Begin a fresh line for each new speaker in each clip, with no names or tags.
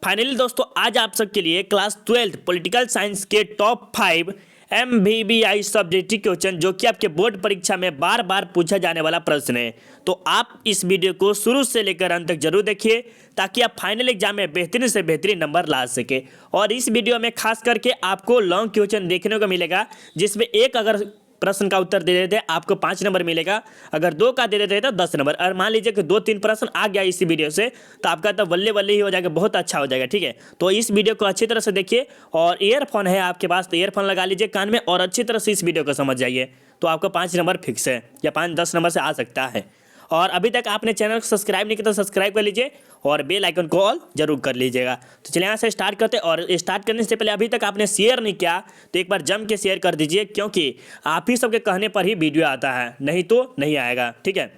Finally दोस्तों आज आप सबके लिए क्लास 12 पॉलिटिकल साइंस के टॉप 5 MBBI सब्जेक्टिव क्वेश्चन जो कि आपके बोर्ड परीक्षा में बार बार पूछा जाने वाला प्रश्न है। तो आप इस वीडियो को शुरू से लेकर अंत तक जरूर देखिए ताकि आप फाइनल एग्जाम में बेहतरीन से बेहतरीन नंबर ला सके। और इस वीडियो में खास करके आपको लॉन्ग क्वेश्चन देखने को मिलेगा जिसमें एक अगर प्रश्न का उत्तर दे देते हैं आपको 5 नंबर मिलेगा, अगर 2 का दे देते हैं तो 10 नंबर। और मान लीजिए कि 2-3 प्रश्न आ गया इसी वीडियो से तो आपका तो बल्ले बल्ले ही हो जाएगा, बहुत अच्छा हो जाएगा। ठीक है, तो इस वीडियो को अच्छी तरह से देखिए और ईयरफोन है आपके पास तो ईयरफोन लगा लीजिए कान में और अच्छी तरह से इस वीडियो को समझ जाइए तो आपका 5 नंबर फिक्स है या 5-10 नंबर से आ सकता है। और अभी तक आपने चैनल को सब्सक्राइब नहीं किया तो सब्सक्राइब कर लीजिए और बेल आइकन को ऑल जरूर कर लीजिएगा। तो चलिए यहाँ से स्टार्ट करते हैं। और स्टार्ट करने से पहले अभी तक आपने शेयर नहीं किया तो एक बार जम के शेयर कर दीजिए क्योंकि आप ही सबके कहने पर ही वीडियो आता है, नहीं तो नहीं आएगा। ठीक है,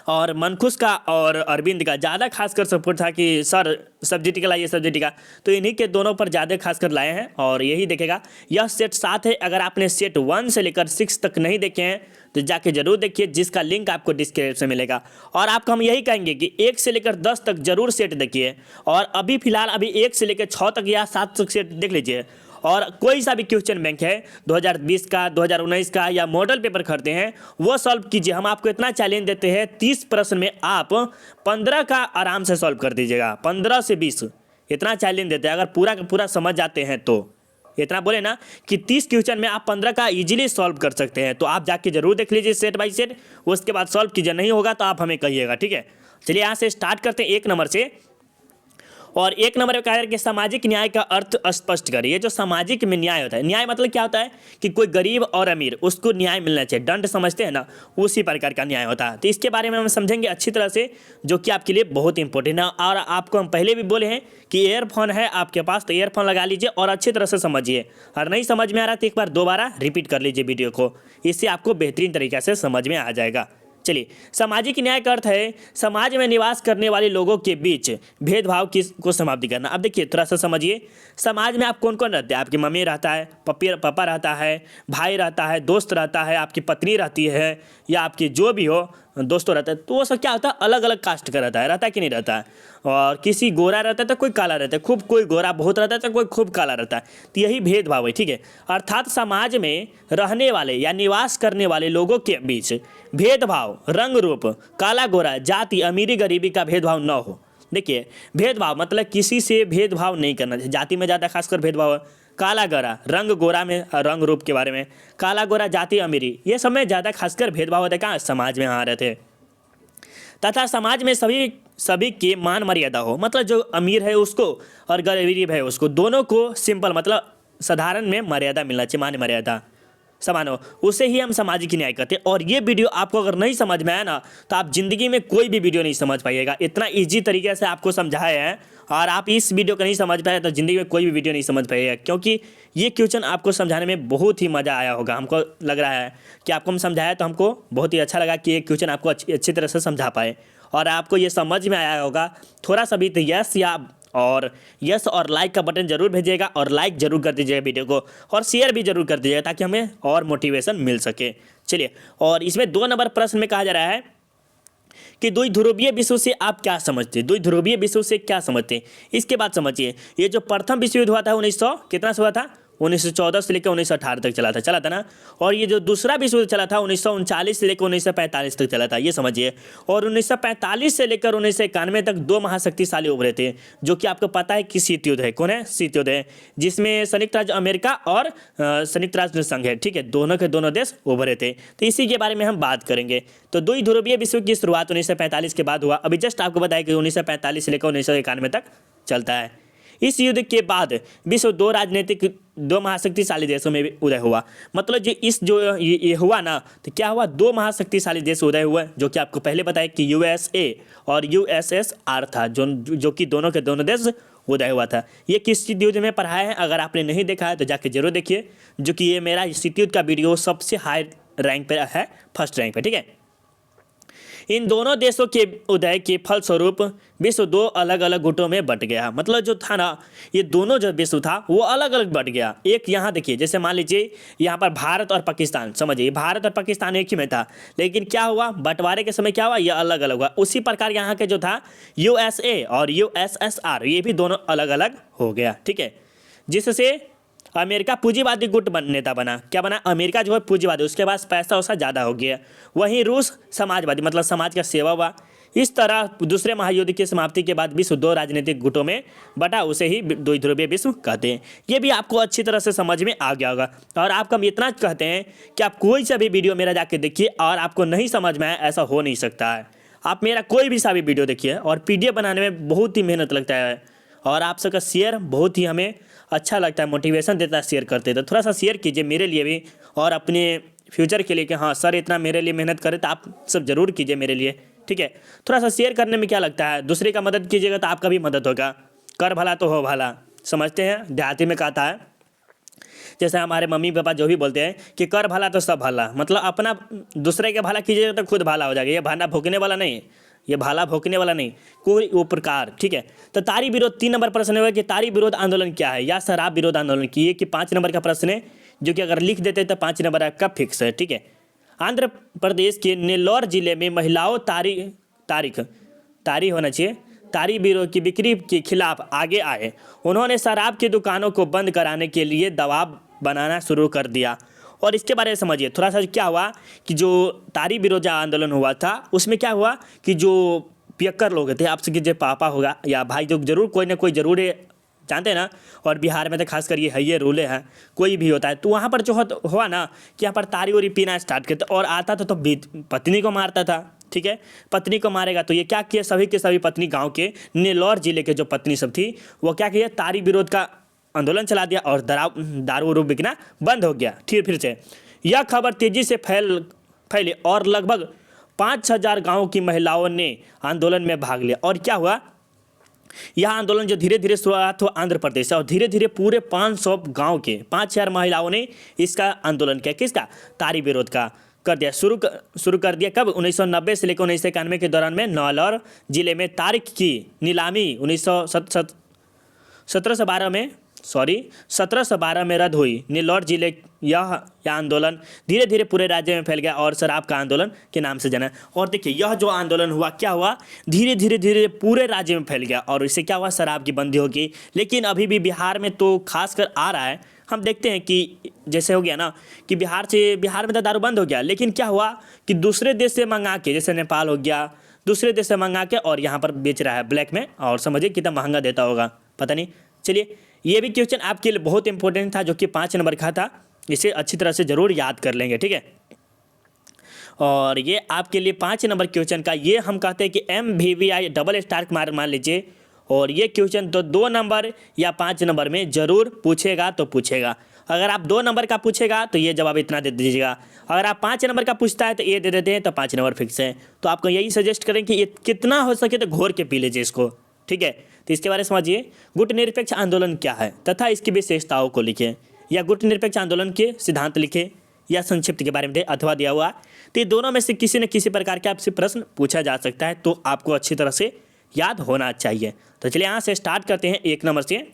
और मनखुश का और अरविंद का ज़्यादा खासकर सपोर्ट था कि सर सब्जेक्ट का लाइए सब्जेक्ट का, तो इन्हीं के दोनों पर ज़्यादा खासकर लाए हैं और यही देखेगा। यह सेट 7 है, अगर आपने सेट 1 से लेकर 6 तक नहीं देखे हैं तो जाके जरूर देखिए जिसका लिंक आपको डिस्क्रिप्शन में मिलेगा। और आपको हम यही कहेंगे कि 1 से लेकर 10 तक जरूर सेट देखिए और अभी फिलहाल अभी 1 से लेकर 6 तक या 7 तक सेट देख लीजिए। और कोई सा भी क्वेश्चन बैंक है 2020 का 2019 का या मॉडल पेपर खरीदते हैं वो सॉल्व कीजिए। हम आपको इतना चैलेंज देते हैं 30 प्रश्न में आप 15 का आराम से सॉल्व कर दीजिएगा, 15 से 20 इतना चैलेंज देते हैं। अगर पूरा का पूरा समझ जाते हैं तो इतना बोले ना कि 30 क्वेश्चन में आप 15 का इजीली सॉल्व कर सकते हैं। तो आप जाके जरूर देख लीजिए सेट बाय सेट, उसके बाद सॉल्व कीजिए, नहीं होगा तो आप हमें कहिएगा। ठीक है, चलिए यहाँ से स्टार्ट करते हैं 1 नंबर से। और 1 नंबर में कहा है कि सामाजिक न्याय का अर्थ स्पष्ट करिए। जो सामाजिक में न्याय होता है, न्याय मतलब क्या होता है कि कोई गरीब और अमीर उसको न्याय मिलना चाहिए, दंड समझते हैं ना, उसी प्रकार का न्याय होता है। तो इसके बारे में हम समझेंगे अच्छी तरह से जो कि आपके लिए बहुत इंपॉर्टेंट है। और आपको हम पहले भी बोले हैं कि ईयरफोन है आपके पास तो ईयरफोन लगा लीजिए और अच्छी तरह से समझिए। और नहीं समझ में आ रहा तो एक बार दोबारा रिपीट कर लीजिए वीडियो को, इससे आपको बेहतरीन तरीके से समझ में आ जाएगा। चलिए, सामाजिक न्याय का अर्थ है समाज में निवास करने वाले लोगों के बीच भेदभाव को समाप्ति करना। अब देखिए थोड़ा सा समझिए, समाज में आप कौन कौन रहते हैं? आपकी मम्मी रहता है, पापा रहता है, भाई रहता है, दोस्त रहता है, आपकी पत्नी रहती है या आपकी जो भी हो दोस्तों रहता है। तो वो सब क्या होता है, अलग अलग कास्ट का रहता है कि नहीं रहता है। और किसी गोरा रहता है तो कोई काला रहता है, खूब कोई गोरा बहुत रहता है तो कोई खूब काला रहता है। तो यही भेदभाव है। ठीक है, अर्थात समाज में रहने वाले या निवास करने वाले लोगों के बीच भेदभाव रंग रूप, काला गोरा, जाति, अमीरी गरीबी का भेदभाव न हो। देखिए, भेदभाव मतलब किसी से भेदभाव नहीं करना चाहिए। जाति में ज़्यादा खासकर भेदभाव है, काला गोरा रंग गोरा में रंग रूप के बारे में, काला गोरा जाति अमीरी ये सब में ज़्यादा खासकर भेदभाव होता है कहाँ, समाज में आ रहे थे। तथा समाज में सभी की मान मर्यादा हो, मतलब जो अमीर है उसको और गरीब है उसको दोनों को सिंपल मतलब साधारण में मर्यादा मिलना चाहिए, मान मर्यादा समान हो, उसे ही हम सामाजिक न्याय कहते हैं। और ये वीडियो आपको अगर नहीं समझ में आया ना तो आप जिंदगी में कोई भी वीडियो नहीं समझ पाइएगा। इतना इजी तरीके से आपको समझाया है और आप इस वीडियो को नहीं समझ पाए तो जिंदगी में कोई भी वीडियो नहीं समझ पाइएगा, क्योंकि ये क्वेश्चन आपको समझाने में बहुत ही मज़ा आया होगा। हमको लग रहा है कि आपको हम समझाया तो हमको बहुत ही अच्छा लगा कि ये क्वेश्चन आपको अच्छी तरह से समझा पाए और आपको ये समझ में आया होगा। थोड़ा सा भी तो यस और लाइक का बटन जरूर भेजिएगा और लाइक जरूर कर दीजिएगा वीडियो को और शेयर भी जरूर कर दीजिएगा ताकि हमें और मोटिवेशन मिल सके। चलिए, और इसमें 2 नंबर प्रश्न में कहा जा रहा है कि द्विध्रुवीय विश्व से आप क्या समझते हैं? द्विध्रुवीय विश्व से क्या समझते हैं इसके बाद समझिए। ये जो प्रथम विश्व युद्ध हुआ था 1900 कितना से हुआ था, 1914 से लेकर 1918 तक चला था ना। और ये जो दूसरा विश्व युद्ध चला था 1939 से लेकर 1945 तक चला था, ये समझिए। और 1945 से लेकर 1991 तक 2 महाशक्तिशाली उभरे थे जो कि आपको पता है कि शीत युद्ध है। कौन है? शीत युद्ध है, जिसमें संयुक्त राज्य अमेरिका और संयुक्त राष्ट्र संघ है। ठीक है, दोनों के दोनों देश उभरे थे, तो इसी के बारे में हम बात करेंगे। तो द्विध्रुवीय विश्व की शुरुआत 1945 के बाद हुआ। अभी जस्ट आपको बताया कि 1945 से लेकर 1991 तक चलता है। इस युद्ध के बाद विश्व 2 महाशक्तिशाली देशों में भी उदय हुआ। मतलब ये हुआ ना तो क्या हुआ, 2 महाशक्तिशाली देश उदय हुए जो कि आपको पहले बताया कि USA और USSR था, जो कि दोनों के दोनों देश उदय हुआ था। ये किस युद्ध में पढ़ाया है, अगर आपने नहीं देखा है तो जाके जरूर देखिए, जो कि ये मेरा शीत युद्ध का वीडियो सबसे हाई रैंक पे है, फर्स्ट रैंक पे। ठीक है, इन दोनों देशों के उदय के फलस्वरूप विश्व दो अलग अलग गुटों में बंट गया। मतलब जो था ना, ये दोनों जो विश्व था वो अलग अलग बंट गया। एक यहाँ देखिए, जैसे मान लीजिए यहाँ पर भारत और पाकिस्तान, समझिए भारत और पाकिस्तान एक ही में था, लेकिन क्या हुआ बंटवारे के समय क्या हुआ, ये अलग अलग हुआ। उसी प्रकार यहाँ के जो था यूएसए और यूएसएसआर, ये भी दोनों अलग अलग हो गया। ठीक है, जिससे अमेरिका पूंजीवादी गुट नेता बना। क्या बना, अमेरिका जो है पूंजीवादी, उसके पास पैसा वैसा ज़्यादा हो गया। वहीं रूस समाजवादी, मतलब समाज का सेवा हुआ। इस तरह दूसरे महायुद्ध की समाप्ति के बाद विश्व दो राजनीतिक गुटों में बटा, उसे ही द्विध्रुवीय विश्व कहते हैं। ये भी आपको अच्छी तरह से समझ में आ गया होगा। और आपको हम इतना कहते हैं कि आप कोई सा भी वीडियो मेरा जाके देखिए और आपको नहीं समझ में आए, ऐसा हो नहीं सकता है। आप मेरा कोई भी सा भी वीडियो देखिए, और पीडीएफ बनाने में बहुत ही मेहनत लगता है, और आप सबका शेयर बहुत ही हमें अच्छा लगता है, मोटिवेशन देता है शेयर करते। तो थोड़ा सा शेयर कीजिए मेरे लिए भी और अपने फ्यूचर के लिए, कि हाँ सर इतना मेरे लिए मेहनत करे, तो आप सब जरूर कीजिए मेरे लिए। ठीक है, थोड़ा सा शेयर करने में क्या लगता है, दूसरे का मदद कीजिएगा तो आपका भी मदद होगा। कर भला तो हो भला, समझते हैं, देहाती में कहता है। जैसे हमारे मम्मी पापा जो भी बोलते हैं कि कर भला तो सब भला, मतलब अपना दूसरे के भला कीजिएगा तो खुद भला हो जाएगा। ये भाना भोगने वाला नहीं, ये भाला भोंकने वाला नहीं, कोई उपकार। ठीक है, तो तारी विरोध 3 नंबर प्रश्न होगा कि तारी विरोध आंदोलन क्या है, या शराब विरोध आंदोलन की। ये कि 5 नंबर का प्रश्न है, जो कि अगर लिख देते तो 5 नंबर आपका फिक्स है। ठीक है, आंध्र प्रदेश के नेल्लोर जिले में महिलाओं तारी होना चाहिए, तारी विरोध की बिक्री के खिलाफ आगे आए। उन्होंने शराब की दुकानों को बंद कराने के लिए दबाव बनाना शुरू कर दिया। और इसके बारे में समझिए थोड़ा सा, क्या हुआ कि जो तारी विरोध आंदोलन हुआ था, उसमें क्या हुआ कि जो पियक्कर लोग थे, आपसे जो पापा होगा या भाई, जो जरूर कोई ना कोई जरूर जानते हैं ना, और बिहार में तो खास कर ये रूले है, कोई भी होता है, तो वहाँ पर जो हुआ ना कि यहाँ पर तारी वारी पीना स्टार्ट करते, और आता था तो पत्नी को मारता था। ठीक है, पत्नी को मारेगा तो ये क्या किया, सभी के सभी पत्नी, गाँव के नेल्लोर जिले के जो पत्नी सब थी, वो क्या किया, तारी विरोध का आंदोलन चला दिया और दारू वारू बिकना बंद हो गया। फिर से यह खबर तेजी से फैली और लगभग 5,000 गाँव की महिलाओं ने आंदोलन में भाग लिया। और क्या हुआ, यह आंदोलन जो धीरे धीरे शुरुआत हुआ आंध्र प्रदेश से, और धीरे धीरे पूरे 500 गाँव के 5,000 महिलाओं ने इसका आंदोलन किया। किसका, तारी विरोध का कर दिया, शुरू कर दिया। कब, 1990 से लेकर 1991 के दौरान में नेल्लोर जिले में तारीख की नीलामी 1712 में रद्द हुई। नेल्लोर जिले यह आंदोलन धीरे धीरे पूरे राज्य में फैल गया और शराब का आंदोलन के नाम से जाना। और देखिए यह जो आंदोलन हुआ, क्या हुआ, धीरे धीरे पूरे राज्य में फैल गया, और इससे क्या हुआ, शराब की बंदी होगी। लेकिन अभी भी बिहार में तो खासकर आ रहा है। हम देखते हैं कि जैसे हो गया ना कि बिहार में तो दारू बंद हो गया, लेकिन क्या हुआ कि दूसरे देश से मंगा के, जैसे नेपाल हो गया, दूसरे देश से मंगा के और यहाँ पर बेच रहा है ब्लैक में, और समझिए कितना महंगा देता होगा, पता नहीं। चलिए, ये भी क्वेश्चन आपके लिए बहुत इंपॉर्टेंट था, जो कि 5 नंबर का था, इसे अच्छी तरह से जरूर याद कर लेंगे। ठीक है, और ये आपके लिए 5 नंबर क्वेश्चन का, ये हम कहते हैं कि MVVI डबल स्टार मान लीजिए। और ये क्वेश्चन तो 2 नंबर या 5 नंबर में जरूर पूछेगा तो पूछेगा। अगर आप 2 नंबर का पूछेगा तो ये जवाब इतना दे दीजिएगा, अगर आप 5 नंबर का पूछता है तो ये दे देते हैं, तो 5 नंबर फिक्स है। तो आपको यही सजेस्ट करें कि ये कितना हो सके तो घोर के पी लीजिए इसको। ठीक है, तो इसके बारे में समझिए, गुट निरपेक्ष आंदोलन क्या है तथा इसकी विशेषताओं को लिखें, या गुट निरपेक्ष आंदोलन के सिद्धांत लिखें, या संक्षिप्त के बारे में अथवा दिया हुआ। तो ये दोनों में से किसी न किसी प्रकार के आपसे प्रश्न पूछा जा सकता है, तो आपको अच्छी तरह से याद होना चाहिए। तो चलिए यहाँ से स्टार्ट करते हैं 1 नंबर से।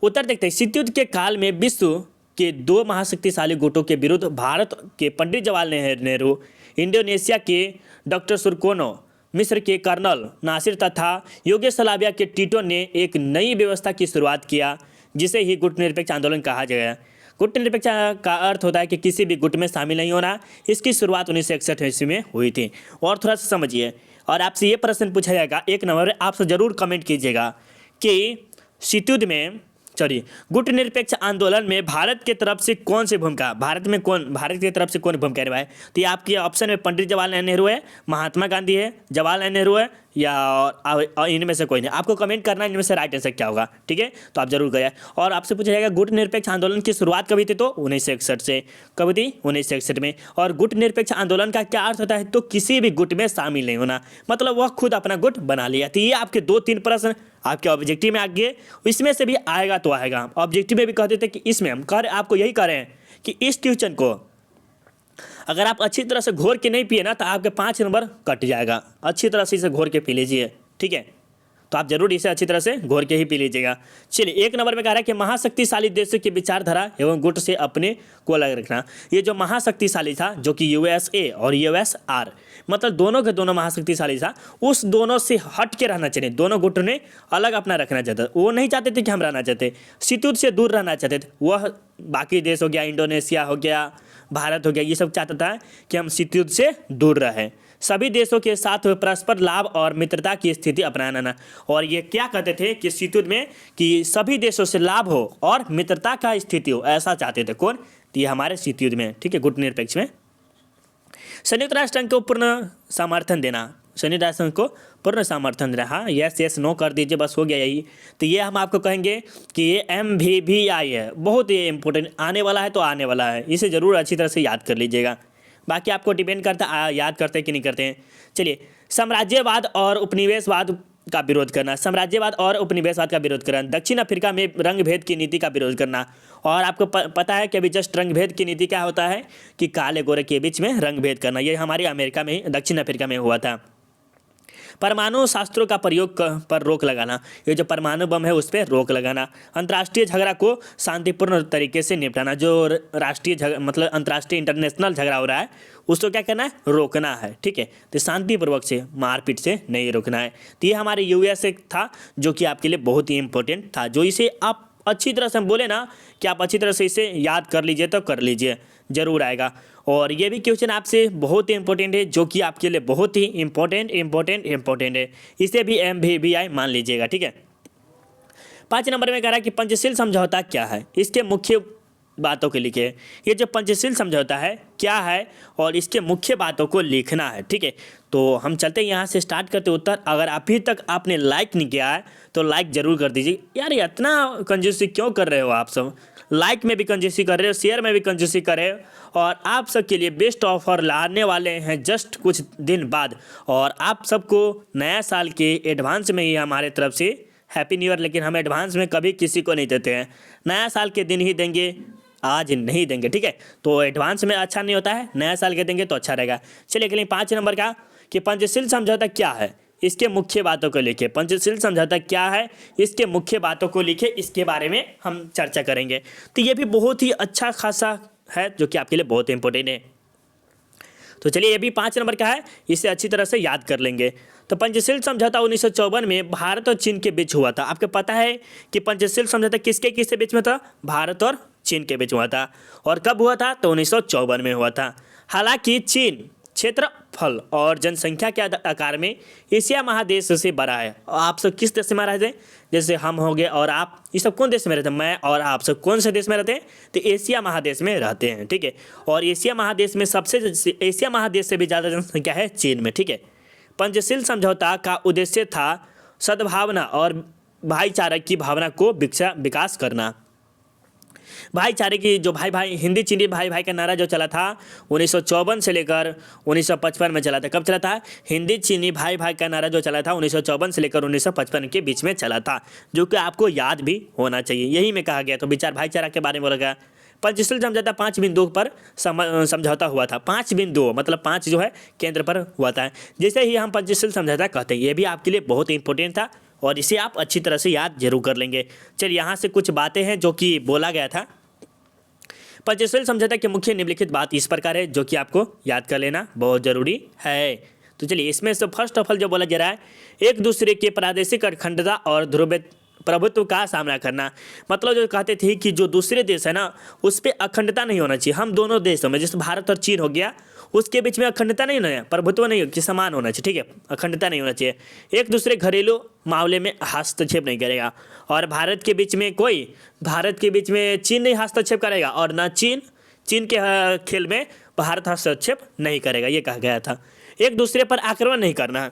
उत्तर देखते हैं, शीत युद्ध के काल में विश्व के 2 महाशक्तिशाली गुटों के विरुद्ध भारत के पंडित जवाहरलाल नेहरू, इंडोनेशिया के डॉक्टर सुरकोनो, मिस्र के कर्नल नासिर तथा युगोस्लाविया के टिटो ने एक नई व्यवस्था की शुरुआत किया, जिसे ही गुट निरपेक्ष आंदोलन कहा गया। गुट निरपेक्ष का अर्थ होता है कि किसी भी गुट में शामिल नहीं होना। इसकी शुरुआत 1961 ईस्वी में हुई थी। और थोड़ा सा समझिए, और आपसे ये प्रश्न पूछा जाएगा 1 नंबर, आपसे जरूर कमेंट कीजिएगा कि शीत युद्ध में गुट निरपेक्ष आंदोलन में भारत के तरफ से कौन सी भूमिका, भारत की तरफ से कौन भूमिका निभाए। तो ये आपके ऑप्शन में पंडित जवाहरलाल नेहरू है, महात्मा गांधी है, जवाहरलाल नेहरू है, या इनमें से कोई नहीं। आपको कमेंट करना है इनमें से राइट आंसर क्या होगा। ठीक है, तो आप जरूर करिए। और आपसे पूछा जाएगा गुट निरपेक्ष आंदोलन की शुरुआत कभी थी, तो 1961 से। कब थी, 1961 में। और गुट निरपेक्ष आंदोलन का क्या अर्थ होता है, तो किसी भी गुट में शामिल नहीं होना, मतलब वह खुद अपना गुट बना लिया। तो ये आपके 2-3 प्रश्न आपके ऑब्जेक्टिव में आ गए, इसमें से भी आएगा तो आएगा। ऑब्जेक्टिव में भी कहते थे कि इसमें हम आपको यही कह रहे हैं कि इस क्वेश्चन को अगर आप अच्छी तरह से घोर के नहीं पिए ना तो आपके 5 नंबर कट जाएगा। अच्छी तरह से इसे घोर के पी लीजिए, ठीक है। तो आप जरूर इसे अच्छी तरह से घोर के ही पी लीजिएगा। चलिए 1 नंबर में कह रहा है कि महाशक्तिशाली देशों की विचारधारा एवं गुट से अपने को अलग रखना। ये जो महाशक्तिशाली था जो कि यूएसए और यूएसआर, मतलब दोनों के दोनों महाशक्तिशाली था, उस दोनों से हट के रहना चाहिए। दोनों गुट ने अलग अपना रखना चाहता, वो नहीं चाहते थे कि हम रहना चाहते, शीतयुद्ध से दूर रहना चाहते थे। वह बाकी देश हो गया, इंडोनेशिया हो गया, भारत हो गया, ये सब चाहता था कि हम शीतयुद्ध से दूर रहें, सभी देशों के साथ परस्पर लाभ और मित्रता की स्थिति अपनाना। और ये क्या कहते थे कि शीतयुद्ध में कि सभी देशों से लाभ हो और मित्रता का स्थिति हो, ऐसा चाहते थे। कौन? तो ये हमारे शीतयुद्ध में, ठीक है, गुट निरपेक्ष में। संयुक्त राष्ट्र संघ को पूर्ण समर्थन देना, संयुक्त राष्ट्र संघ को पूर्ण समर्थन रहा, यस यस नो कर दीजिए, बस हो गया यही। तो ये हम आपको कहेंगे कि ये MVVI है, बहुत ही इंपॉर्टेंट, आने वाला है तो आने वाला है, इसे ज़रूर अच्छी तरह से याद कर लीजिएगा। बाकी आपको डिपेंड करता है याद करते हैं कि नहीं करते हैं। चलिए, साम्राज्यवाद और उपनिवेशवाद का विरोध करना, साम्राज्यवाद और उपनिवेशवाद का विरोध करना, दक्षिण अफ्रीका में रंग भेद की नीति का विरोध करना। और आपको पता है कि अभी जस्ट रंग भेद की नीति क्या होता है कि काले गोरे के बीच में रंग भेद करना, ये हमारी अमेरिका में, दक्षिण अफ्रीका में हुआ था। परमाणु शस्त्रों का प्रयोग पर रोक लगाना, ये जो परमाणु बम है उस पर रोक लगाना। अंतर्राष्ट्रीय झगड़ा को शांतिपूर्ण तरीके से निपटाना, जो राष्ट्रीय मतलब अंतर्राष्ट्रीय इंटरनेशनल झगड़ा हो रहा है उसको क्या करना है? रोकना है, ठीक है। तो शांतिपूर्वक से, मारपीट से नहीं रोकना है। तो ये हमारे यूएसए था जो कि आपके लिए बहुत ही इंपॉर्टेंट था, जो इसे आप अच्छी तरह से हम बोले ना कि आप अच्छी तरह से इसे याद कर लीजिए तो कर लीजिए, जरूर आएगा। और ये भी क्वेश्चन आपसे बहुत ही इंपॉर्टेंट है, जो कि आपके लिए बहुत ही इंपॉर्टेंट है, इसे भी MVVI मान लीजिएगा, ठीक है। 5 नंबर में कह रहा है कि पंचशील समझौता क्या है, इसके मुख्य बातों को लिखे। ये जो पंचशील समझौता है क्या है और इसके मुख्य बातों को लिखना है, ठीक है। तो हम चलते हैं यहाँ से, स्टार्ट करते उत्तर। अगर अभी तक आपने लाइक नहीं किया है तो लाइक जरूर कर दीजिए। यार ये इतना कंजूसी क्यों कर रहे हो आप सब? लाइक में भी कंजूसी कर रहे हो, शेयर में भी कंजूसी कर रहे हो। और आप सब के लिए बेस्ट ऑफर लाने वाले हैं जस्ट कुछ दिन बाद, और आप सबको नया साल के एडवांस में ही हमारे तरफ से हैप्पी न्यू ईयर। लेकिन हम एडवांस में कभी किसी को नहीं देते हैं, नया साल के दिन ही देंगे, आज नहीं देंगे, ठीक है। तो एडवांस में अच्छा नहीं होता है, नया साल के देंगे तो अच्छा रहेगा। चलिए अगले 5 नंबर का कि पंचशील समझौता क्या है, इसके मुख्य बातों को लिखे। पंचशील समझौता क्या है, इसके मुख्य बातों को लिखे, इसके बारे में हम चर्चा करेंगे। तो ये भी बहुत ही अच्छा खासा है जो कि आपके लिए बहुत इंपॉर्टेंट है। तो चलिए ये भी 5 नंबर का है, इसे अच्छी तरह से याद कर लेंगे। तो पंचशील समझौता 1954 में भारत और चीन के बीच हुआ था। आपको पता है कि पंचशील समझौता किसके बीच में था? भारत और चीन के बीच हुआ था। और कब हुआ था? तो 1954 में हुआ था। हालांकि चीन क्षेत्रफल और जनसंख्या के आकार में एशिया महादेश से बड़ा है। और आप सब किस देश में रहते हैं? जैसे हम हो गए और आप, ये सब कौन देश में रहते हैं? मैं और आप सब कौन से देश में रहते हैं? तो एशिया महादेश में रहते हैं, ठीक है। और एशिया महादेश में एशिया महादेश से भी ज़्यादा जनसंख्या है चीन में, ठीक है। पंचशील समझौता का उद्देश्य था सद्भावना और भाईचारे की भावना को विकास करना। भाईचारे की जो भाई हिंदी चीनी भाई का नारा जो चला था 1954 से लेकर 1955 में चला था। कब चला था? हिंदी चीनी भाई का नारा जो चला था 1954 से लेकर 1955 के बीच में चला था, जो कि आपको याद भी होना चाहिए। यही में कहा गया। तो विचार भाईचारा के बारे में बोला गया। पंचशील समझौता 5 बिंदुओं पर समझौता हुआ था। 5 बिंदु मतलब 5 जो है केंद्र पर हुआ था, जैसे ही हम पंचशील समझौता कहते हैं। ये भी आपके लिए बहुत इंपॉर्टेंट था और इसे आप अच्छी तरह से याद जरूर कर लेंगे। चलिए यहाँ से कुछ बातें हैं जो कि बोला गया था। पंचशील समझौता की मुख्य निम्नलिखित बात इस प्रकार है, जो कि आपको याद कर लेना बहुत जरूरी है। तो चलिए इसमें से फर्स्ट ऑफ ऑल जो बोला जा रहा है, एक दूसरे के प्रादेशिक अखंडता और ध्रुव प्रभुत्व का सामना करना। मतलब जो कहते थे कि जो दूसरे देश है ना, उस पर अखंडता नहीं होना चाहिए। हम दोनों देशों में, जैसे भारत और चीन हो गया, उसके बीच में अखंडता नहीं होना है, प्रभुत्व नहीं हो, समान होना चाहिए, ठीक है। अखंडता नहीं होना चाहिए। एक दूसरे घरेलू मामले में हस्तक्षेप नहीं करेगा। और भारत के बीच में चीन नहीं हस्तक्षेप करेगा, और ना चीन के खेल में भारत हस्तक्षेप नहीं करेगा, ये कहा गया था। एक दूसरे पर आक्रमण नहीं करना।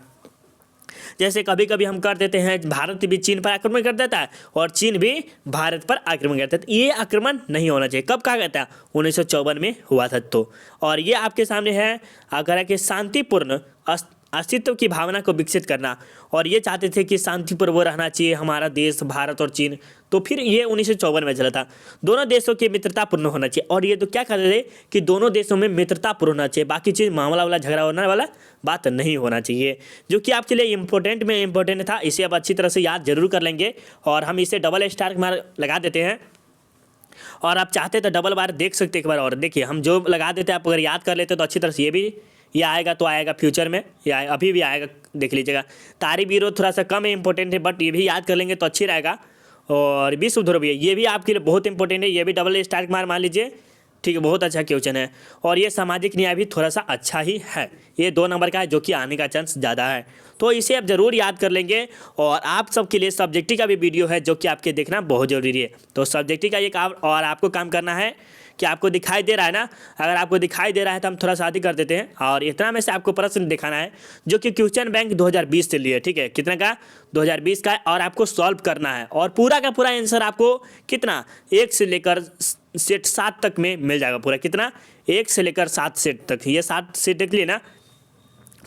जैसे कभी कभी हम कर देते हैं, भारत भी चीन पर आक्रमण कर देता है और चीन भी भारत पर आक्रमण करता है। तो ये आक्रमण नहीं होना चाहिए। कब कहा गया था? 1954 में हुआ था। तो और ये आपके सामने है अगर कि शांतिपूर्ण अस्तित्व की भावना को विकसित करना, और ये चाहते थे कि शांतिपूर्वक रहना चाहिए हमारा देश भारत और चीन। तो फिर ये 1954 में चला था। दोनों देशों की मित्रतापूर्ण होना चाहिए, और ये तो क्या कहते थे कि दोनों देशों में मित्रतापूर्ण होना चाहिए, बाकी चीज़ मामला वाला झगड़ा होने वाला बात नहीं होना चाहिए, जो कि आपके लिए इंपॉर्टेंट था। इसे अब अच्छी तरह से याद जरूर कर लेंगे, और हम इसे डबल स्टार मार्क लगा देते हैं। और आप चाहते तो डबल बार देख सकते एक बार और। देखिए हम जो लगा देते हैं, आप अगर याद कर लेते तो अच्छी तरह से ये आएगा, तो आएगा फ्यूचर में, या अभी भी आएगा, देख लीजिएगा। तारी विरोध थोड़ा सा कम इंपॉर्टेंट है, बट ये भी याद कर लेंगे तो अच्छी रहेगा। और विश्व ध्रुव ये भी आपके लिए बहुत इंपॉर्टेंट है, ये भी डबल स्टार मार मान लीजिए, ठीक है, बहुत अच्छा क्वेश्चन है। और ये सामाजिक न्याय भी थोड़ा सा अच्छा ही है, ये 2 नंबर का है, जो कि आने का चांस ज़्यादा है, तो इसे आप ज़रूर याद कर लेंगे। और आप सबके लिए सब्जेक्टिव का भी वीडियो है, जो कि आपके देखना बहुत ज़रूरी है। तो सब्जेक्टिव का ये काम, और आपको काम करना है कि आपको दिखाई दे रहा है ना, अगर आपको दिखाई दे रहा है तो हम थोड़ा सा आगे कर देते हैं। और इतना में से आपको प्रश्न दिखाना है, जो कि क्वेश्चन बैंक 2020 से लिए, ठीक है, कितना का 2020 का है, और आपको सॉल्व करना है। और पूरा का पूरा आंसर आपको कितना 1 से लेकर सेट 7 तक में मिल जाएगा। पूरा कितना 1 से लेकर 7 सेट तक, ये 7 सेट देख लिए ना,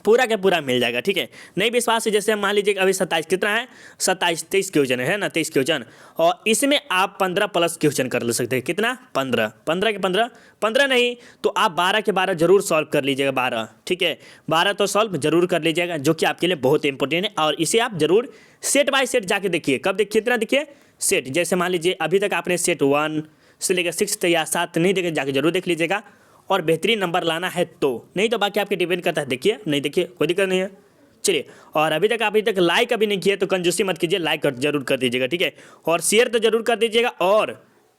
पूरा का पूरा मिल जाएगा, ठीक है। नहीं विश्वास है, जैसे मान लीजिए अभी 27 कितना है, 23 क्वेश्चन है ना, 23 क्वेश्चन, और इसमें आप 15 प्लस क्वेश्चन कर ले सकते हैं। कितना 15 के 15 नहीं तो आप 12 के 12 जरूर सॉल्व कर लीजिएगा, 12, ठीक है, 12 तो सॉल्व जरूर कर लीजिएगा, जो कि आपके लिए बहुत इंपॉर्टेंट है। और इसे आप जरूर सेट बाय सेट जाके देखिए, कब देखिए, कितना देखिए सेट, जैसे मान लीजिए अभी तक आपने सेट 1 से लेकर 6 या 7 नहीं देखे, जाके जरूर देख लीजिएगा, और बेहतरीन नंबर लाना है तो, नहीं तो बाकी आपके डिपेंड करता है। देखिए नहीं देखिए कोई दिक्कत नहीं है, चलिए। और अभी तक लाइक अभी नहीं किए तो कंजूसी मत कीजिए, लाइक जरूर कर दीजिएगा, ठीक है, और शेयर तो जरूर कर दीजिएगा, और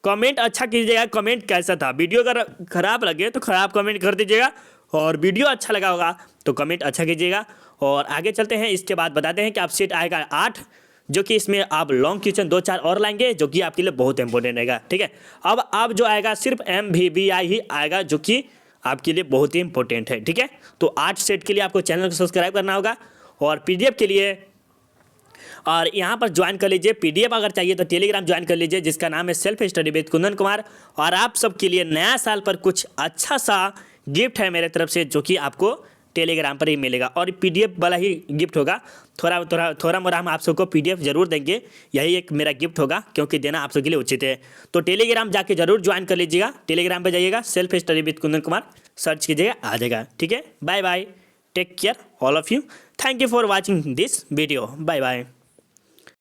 कमेंट अच्छा कीजिएगा। कमेंट कैसा था, वीडियो अगर खराब लगे तो खराब कमेंट कर दीजिएगा, और वीडियो अच्छा लगा होगा तो कमेंट अच्छा कीजिएगा। और आगे चलते हैं, इसके बाद बताते हैं कि आप सेट आएगा 8, जो कि इसमें आप लॉन्ग क्वेश्चन 2-4 और लाएंगे, जो कि आपके लिए बहुत इंपॉर्टेंट रहेगा, ठीक है। अब जो आएगा सिर्फ MVBI ही आएगा, जो कि आपके लिए बहुत ही इंपॉर्टेंट है, ठीक है। तो 8 सेट के लिए आपको चैनल को सब्सक्राइब करना होगा, और PDF के लिए और यहाँ पर ज्वाइन कर लीजिए। PDF अगर चाहिए तो टेलीग्राम ज्वाइन कर लीजिए, जिसका नाम है self study with Kundan Kumar. और आप सबके लिए नया साल पर कुछ अच्छा सा गिफ्ट है मेरे तरफ से, जो कि आपको टेलीग्राम पर ही मिलेगा, और PDF वाला ही गिफ्ट होगा। थोड़ा मोड़ा हम आप सबको PDF जरूर देंगे, यही एक मेरा गिफ्ट होगा, क्योंकि देना आप सबके लिए उचित है। तो टेलीग्राम जाके जरूर ज्वाइन कर लीजिएगा, टेलीग्राम पे जाइएगा, self study with Kundan Kumar search कीजिएगा, आ जाएगा, ठीक है। Bye bye, take care all of you, thank you for watching this video, bye bye.